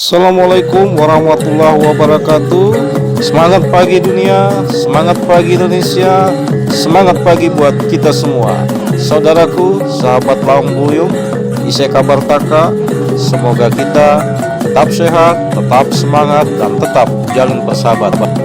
Assalamualaikum warahmatullahi wabarakatuh. Semangat pagi dunia, semangat pagi Indonesia, semangat pagi buat kita semua. Saudaraku, sahabat Lawang Buyung, isi kabar taka. Semoga kita tetap sehat, tetap semangat, dan tetap jalin persahabatan.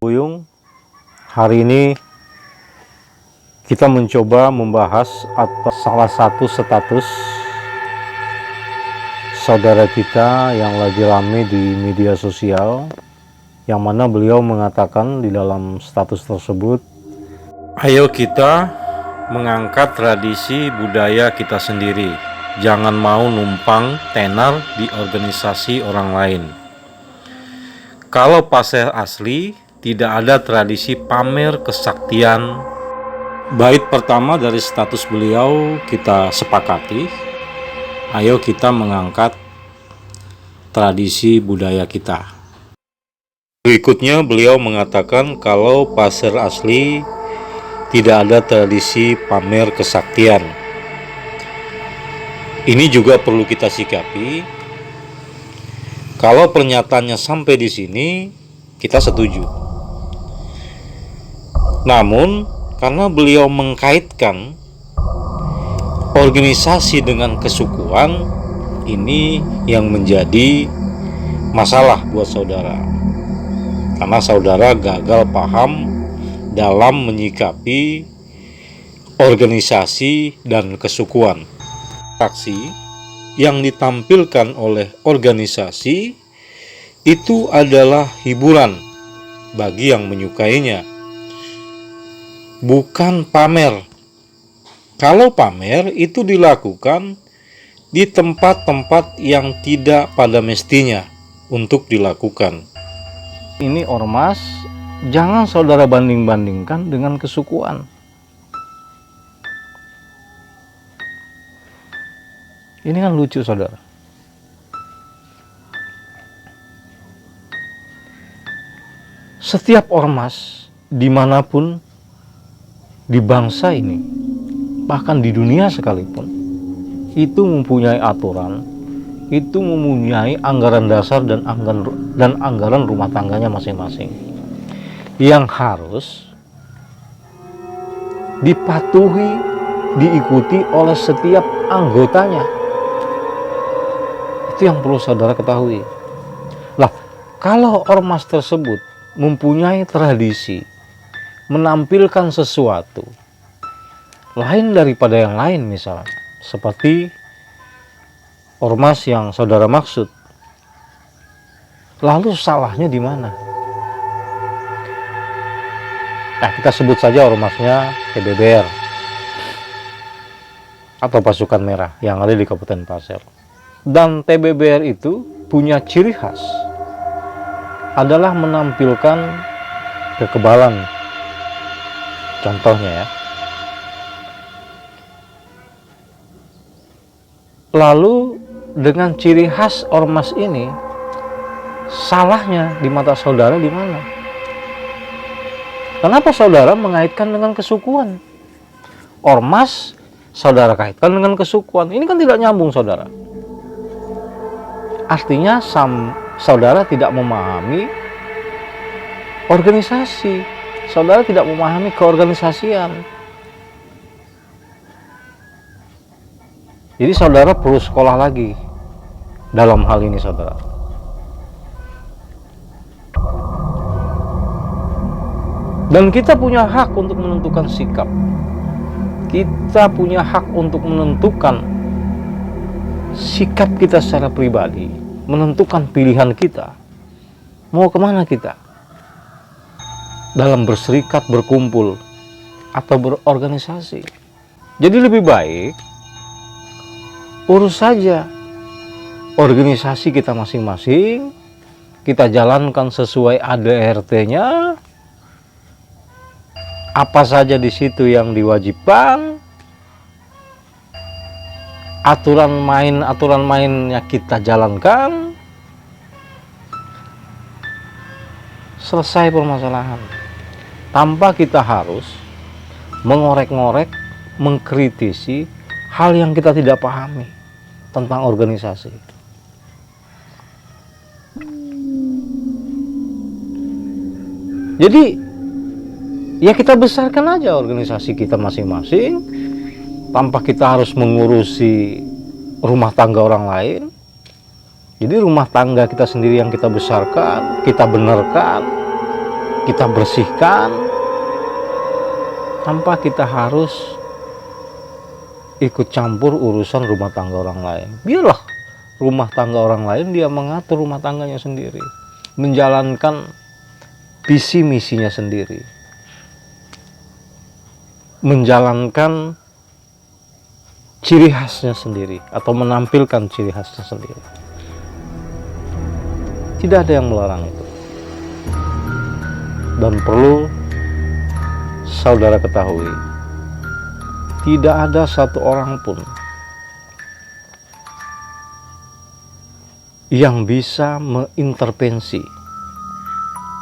Buyung, hari ini kita mencoba membahas atas salah satu status saudara kita yang lagi rame di media sosial, yang mana beliau mengatakan di dalam status tersebut, ayo kita mengangkat tradisi budaya kita sendiri, jangan mau numpang tenar di organisasi orang lain. Kalau pasir asli, tidak ada tradisi pamer kesaktian. Bait pertama dari status beliau kita sepakati, ayo kita mengangkat tradisi budaya kita. Berikutnya beliau mengatakan kalau pasir asli tidak ada tradisi pamer kesaktian. Ini juga perlu kita sikapi. Kalau pernyataannya sampai di sini, kita setuju. Namun, karena beliau mengkaitkan organisasi dengan kesukuan, ini yang menjadi masalah buat saudara. Karena saudara gagal paham dalam menyikapi organisasi dan kesukuan. Aksi yang ditampilkan oleh organisasi itu adalah hiburan bagi yang menyukainya, bukan pamer. Kalau pamer itu dilakukan di tempat-tempat yang tidak pada mestinya untuk dilakukan. Ini ormas, jangan saudara banding-bandingkan dengan kesukuan. Ini kan lucu, saudara. Setiap ormas dimanapun di bangsa ini, bahkan di dunia sekalipun, itu mempunyai aturan, itu mempunyai anggaran dasar dan anggaran rumah tangganya masing-masing, yang harus dipatuhi, diikuti oleh setiap anggotanya. Itu yang perlu saudara ketahui. Lah, kalau ormas tersebut mempunyai tradisi menampilkan sesuatu lain daripada yang lain, misalnya seperti ormas yang saudara maksud, lalu salahnya di mana? Nah, kita sebut saja ormasnya TBBR atau Pasukan Merah yang ada di Kabupaten Pasir. Dan TBBR itu punya ciri khas adalah menampilkan kekebalan. Contohnya ya. Lalu dengan ciri khas ormas ini, salahnya di mata saudara di mana? Kenapa saudara mengaitkan dengan kesukuan? Ormas saudara kaitkan dengan kesukuan. Ini kan tidak nyambung, saudara. Artinya saudara tidak memahami organisasi. Saudara tidak memahami keorganisasian. Jadi saudara perlu sekolah lagi dalam hal ini, saudara. Dan kita punya hak untuk menentukan sikap. Kita punya hak untuk menentukan sikap kita secara pribadi, menentukan pilihan kita, mau kemana kita dalam berserikat, berkumpul, atau berorganisasi. Jadi lebih baik urus saja organisasi kita masing-masing, kita jalankan sesuai ADRT-nya, apa saja di situ yang diwajibkan, aturan mainnya kita jalankan, selesai permasalahan. Tanpa kita harus mengorek-ngorek, mengkritisi hal yang kita tidak pahami tentang organisasi. Jadi ya kita besarkan aja organisasi kita masing-masing, tanpa kita harus mengurusi rumah tangga orang lain. Jadi rumah tangga kita sendiri yang kita besarkan, kita benarkan, kita bersihkan, tanpa kita harus ikut campur urusan rumah tangga orang lain. Biarlah rumah tangga orang lain dia mengatur rumah tangganya sendiri, menjalankan visi misinya sendiri, menjalankan ciri khasnya sendiri, atau menampilkan ciri khasnya sendiri. Tidak ada yang melarang itu. Dan perlu saudara ketahui, tidak ada satu orang pun yang bisa mengintervensi,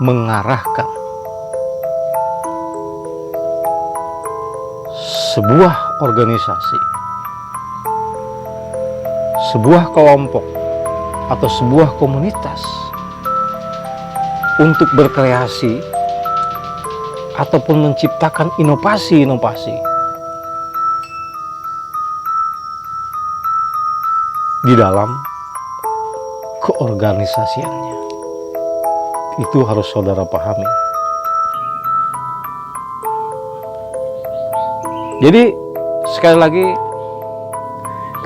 mengarahkan sebuah organisasi, sebuah kelompok, atau sebuah komunitas untuk berkreasi ataupun menciptakan inovasi-inovasi di dalam keorganisasiannya. Itu harus saudara pahami. Jadi sekali lagi,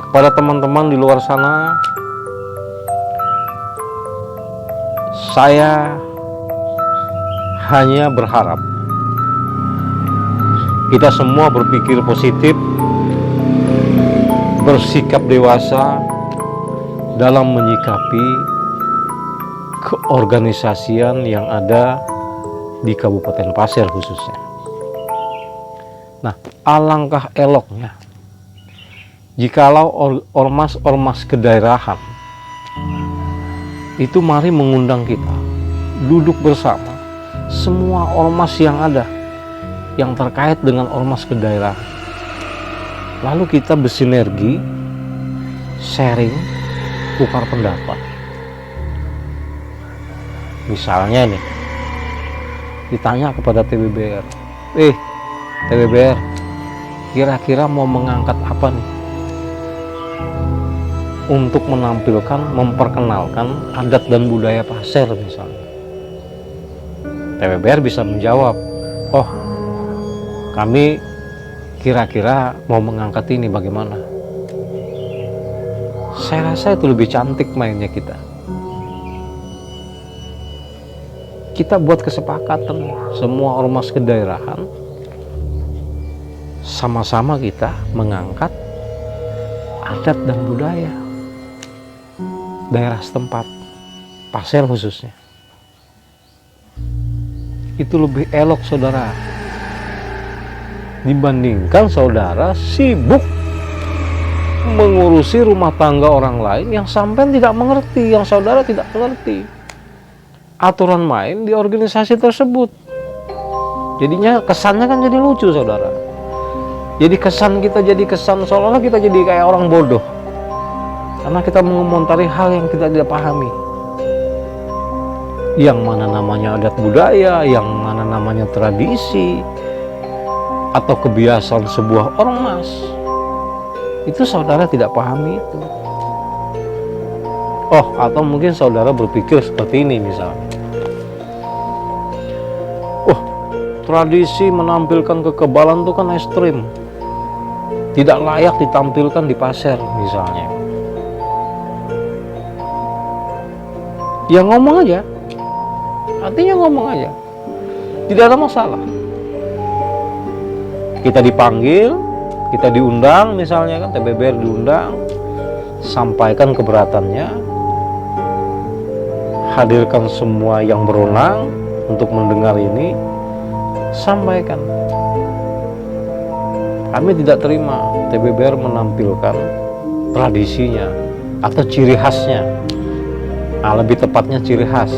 kepada teman-teman di luar sana, saya hanya berharap kita semua berpikir positif, bersikap dewasa dalam menyikapi keorganisasian yang ada di Kabupaten Pasir khususnya. Nah, alangkah eloknya jikalau ormas-ormas kedaerahan itu mari mengundang kita duduk bersama, semua ormas yang ada yang terkait dengan ormas kedaerahan, lalu kita bersinergi, sharing, tukar pendapat. Misalnya nih, ditanya kepada TBBR, TBBR, kira-kira mau mengangkat apa nih untuk menampilkan, memperkenalkan adat dan budaya Pasir misalnya. TBBR bisa menjawab, oh kami kira-kira mau mengangkat ini, bagaimana? Saya rasa itu lebih cantik mainnya kita. Kita buat kesepakatan, semua ormas kedaerahan sama-sama kita mengangkat adat dan budaya daerah setempat, Pasir khususnya. Itu lebih elok saudara, dibandingkan saudara sibuk mengurusi rumah tangga orang lain yang sampai tidak mengerti, yang saudara tidak mengerti aturan main di organisasi tersebut. Jadinya kesannya kan jadi lucu saudara. Jadi kesan kita jadi kesan seolah-olah kita jadi kayak orang bodoh, karena kita mengomentari hal yang kita tidak pahami. Yang mana namanya adat budaya, yang mana namanya tradisi, atau kebiasaan sebuah ormas, itu saudara tidak pahami itu. Oh, atau mungkin saudara berpikir seperti ini misalnya, oh tradisi menampilkan kekebalan itu kan ekstrim, tidak layak ditampilkan di Pasir misalnya. Ya ngomong aja, artinya ngomong aja, tidak ada masalah. Kita dipanggil, kita diundang misalnya kan, TBBR diundang, sampaikan keberatannya, hadirkan semua yang berwenang untuk mendengar ini, sampaikan. Kami tidak terima TBBR menampilkan tradisinya atau ciri khasnya. Lebih tepatnya ciri khas.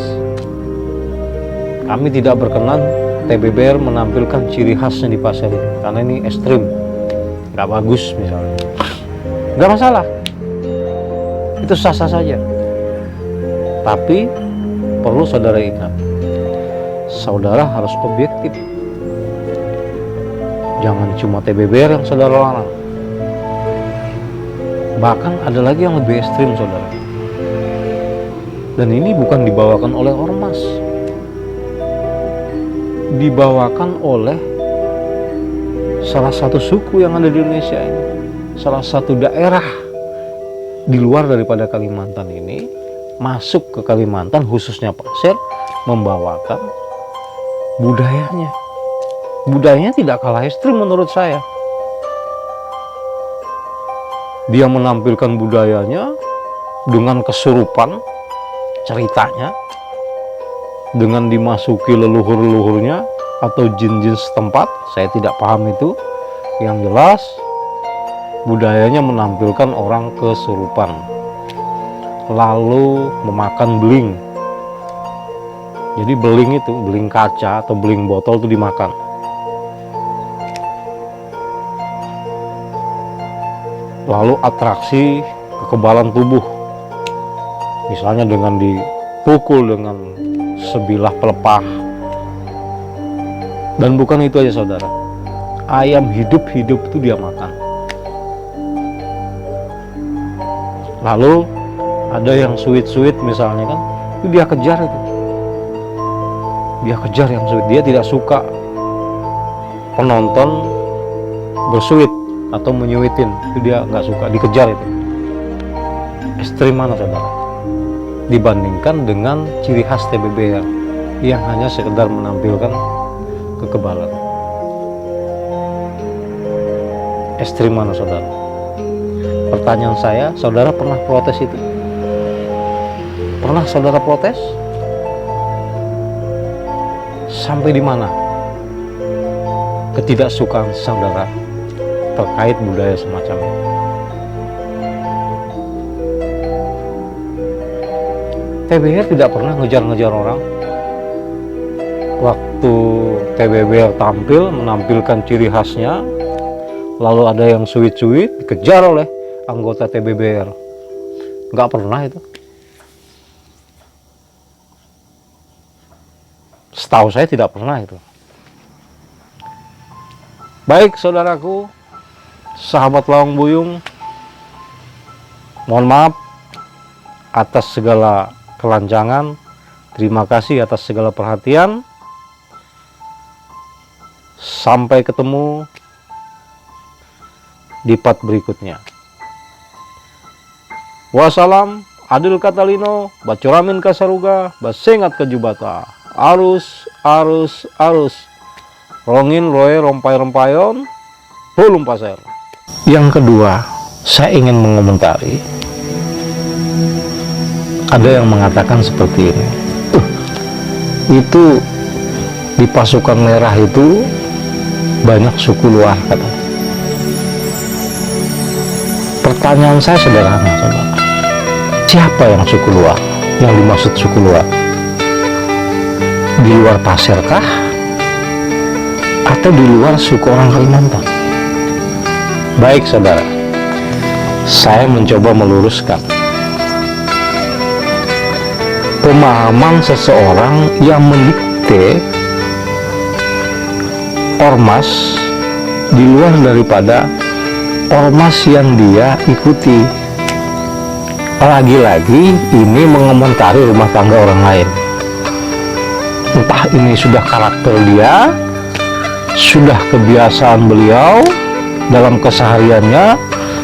Kami tidak berkenan TBBR menampilkan ciri khasnya di pasar ini karena ini ekstrim, nggak bagus misalnya. Nggak masalah, itu sah-sah saja. Tapi perlu saudara ingat, saudara harus objektif. Jangan cuma TBBR yang saudara larang. Bahkan ada lagi yang lebih ekstrim, saudara. Dan ini bukan dibawakan oleh ormas, dibawakan oleh salah satu suku yang ada di Indonesia ini, salah satu daerah di luar daripada Kalimantan ini, masuk ke Kalimantan khususnya Pasir, membawakan budayanya. Budayanya tidak kalah ekstrim menurut saya. Dia menampilkan budayanya dengan kesurupan ceritanya, dengan dimasuki leluhur-leluhurnya atau jin-jin setempat. Saya tidak paham itu. Yang jelas budayanya menampilkan orang kesurupan, lalu memakan beling. Jadi beling itu, beling kaca atau beling botol itu dimakan. Lalu atraksi kekebalan tubuh, misalnya dengan dipukul dengan sebilah pelepah. Dan bukan itu aja, saudara, ayam hidup-hidup itu dia makan. Lalu ada yang sweet-sweet misalnya kan, itu dia kejar itu. Dia kejar yang sweet. Dia tidak suka penonton bersuit atau menyuitin, itu dia nggak suka, dikejar itu. Ekstrim mana, saudara, dibandingkan dengan ciri khas TBBR yang hanya sekedar menampilkan kekebalan? Ekstrim mana, saudara? Pertanyaan saya, saudara pernah protes itu? Pernah saudara protes? Sampai di mana ketidaksukaan saudara terkait budaya semacam ini? TBBR tidak pernah ngejar-ngejar orang. Waktu TBBR tampil menampilkan ciri khasnya, lalu ada yang suit-suit dikejar oleh anggota TBBR. Nggak pernah itu. Setahu saya tidak pernah itu. Baik, saudaraku, sahabat Lawang Buyung, mohon maaf atas segala kelancangan. Terima kasih atas segala perhatian. Sampai ketemu di part berikutnya. Wassalam, Adil Katalino, Bacuramin Kasaruga, Basengat Kejubata, arus, rongin roe rompai-rompayon, belum pasir. Yang kedua, saya ingin mengomentari. Ada yang mengatakan seperti ini, itu di pasukan merah itu banyak suku luar, kata. Pertanyaan saya sederhana, saudara. Siapa yang suku luar? Yang dimaksud suku luar? Di luar Pasir kah? Atau di luar suku orang Kalimantan? Baik, saudara, saya mencoba meluruskan pemahaman seseorang yang mendikte ormas di luar daripada ormas yang dia ikuti. Lagi-lagi ini mengomentari rumah tangga orang lain. Entah ini sudah karakter dia, sudah kebiasaan beliau dalam kesehariannya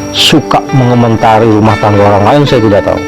suka mengomentari rumah tangga orang lain, saya tidak tahu.